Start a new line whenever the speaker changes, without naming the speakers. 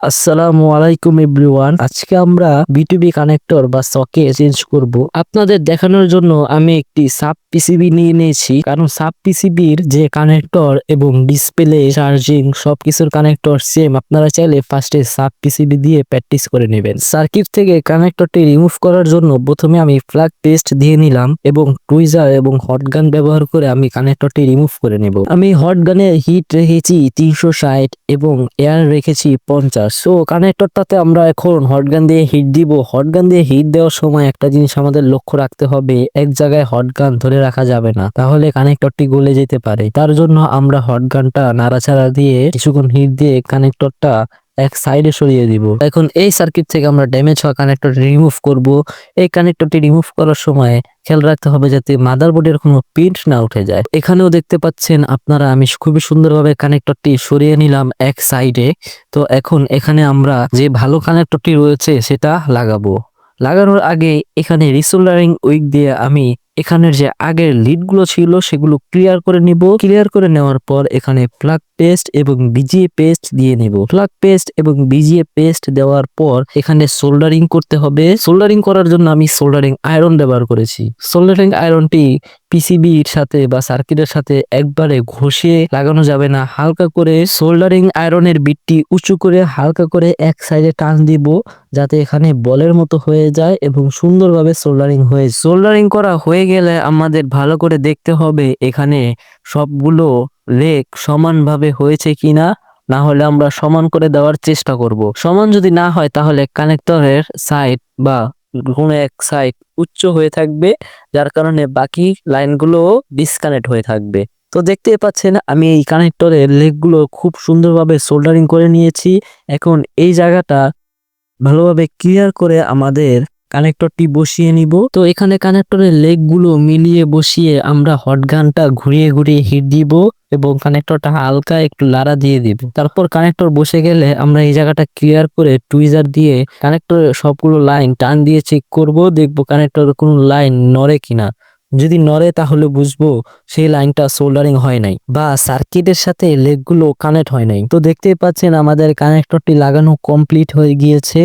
আসসালামু আলাইকুম এভরিওয়ান। আজকে আমরা বিটুবি কানেক্টর বা সকেট চেঞ্জ করব। আপনাদের দেখানোর জন্য আমি একটি সাব পিসিবি নিয়ে নিয়েছি, কারণ সাব পিসিবির যে কানেক্টর এবং ডিসপ্লে, চার্জিং সবকিছুর কানেক্টর সেম। আপনারা চাইলে ফার্স্টে সাব পিসিবি দিয়ে প্র্যাকটিস করে নেবেন। সার্কিট থেকে কানেক্টরটি রিমুভ করার জন্য প্রথমে আমি প্লাগ টেস্ট দিয়ে নিলাম এবং টুইজার এবং হটগান ব্যবহার করে আমি কানেক্টরটি রিমুভ করে নেব। আমি হটগানের হিট রেখেছি 360 এবং এয়ার রেখেছি 50। সো কানেক্টরটাতে আমরা এখন হটগান দিয়ে হিট দিব। হটগান দিয়ে হিট দেওয়ার সময় একটা জিনিস আমাদের লক্ষ্য রাখতে হবে, এক জায়গায় হটগান ধরে রাখা যাবে না, তাহলে কানেক্টরটি গলে যেতে পারে। তার জন্য আমরা হটগানটা নাড়াচাড়া দিয়ে কিছুক্ষণ হিট দিয়ে কানেক্টরটা এক সাইডে সরিয়ে দিব। এখন এই সার্কিট থেকে আমরা ড্যামেজ হওয়া কানেক্টর রিমুভ করব। এই কানেক্টরটি রিমুভ করার সময় খেয়াল রাখতে হবে যাতে মাদারবোর্ডের কোনো পিন না উঠে যায়। এখানেও দেখতে পাচ্ছেন আপনারা, আমি খুবই সুন্দরভাবে কানেক্টরটি সরিয়ে নিলাম এক সাইডে। তো এখন এখানে আমরা যে ভালো কানেক্টরটি রয়েছে সেটা লাগাবো। লাগানোর আগে এখানে রিসোল্ডারিং উইক দিয়ে আমি এখানের যে আগের লিডগুলো ছিল সেগুলো ক্লিয়ার করে নিব। ক্লিয়ার করে নেওয়ার পর এখানে প্লাগ পেস্ট এবং বিজিএ পেস্ট দিয়ে নিব। প্লাগ পেস্ট এবং বিজিএ পেস্ট দেওয়ার পর এখানে সোল্ডারিং করতে হবে। সোল্ডারিং করার জন্য আমি সোল্ডারিং আয়রন ব্যবহার করেছি। সোল্ডারিং আয়রনটি পিসিবির সাথে বা সার্কিটের সাথে একবারে ঘষে লাগানো যাবে না, হালকা করে সোল্ডারিং আয়রনের বিটটি উঁচু করে হালকা করে এক সাইডে টান দিব, যাতে এখানে বলের মতো হয়ে যায় এবং সুন্দরভাবে সোল্ডারিং করা হয়ে গেলে আমাদের ভালো করে দেখতে হবে এখানে সবগুলো লেগ সমানভাবে হয়েছে কিনা। না হলে আমরা সমান করে দেওয়ার চেষ্টা করব। সমান যদি না হয় তাহলে কানেক্টরের সাইড বা কোনো এক সাইড উচ্চ হয়ে থাকবে, যার কারণে বাকি লাইনগুলো ডিসকানেক্ট হয়ে থাকবে। তো দেখতেই পাচ্ছেন আমি এই কানেক্টরের লেগগুলো খুব সুন্দরভাবে সোল্ডারিং করে নিয়েছি। এখন এই জায়গাটা ভালোভাবে ক্লিয়ার করে আমাদের কানেক্টরটি বসিয়ে নিব। তো এখানে কানেক্টরের লেগগুলো মিলিয়ে বসিয়ে আমরা হটগানটা ঘুরিয়ে ঘুরিয়ে হিট দিব এবং কানেক্টরটা হালকা একটু লাড়া দিয়ে দিব। তারপর কানেক্টর বসে গেলে আমরা এই জায়গাটা ক্লিয়ার করে টুইজার দিয়ে কানেক্টরের সবগুলো লাইন টান দিয়ে চেক করব, দেখবো কানেক্টরের কোনো লাইন নড়ে কিনা। যদি নড়ে তাহলে বুঝবো সেই লাইনটা সোল্ডারিং হয় নাই বা সার্কিটের সাথে লেগগুলো কানেক্ট হয় নাই। তো দেখতেই পাচ্ছেন আমাদের কানেক্টরটি লাগানো কমপ্লিট হয়ে গিয়েছে।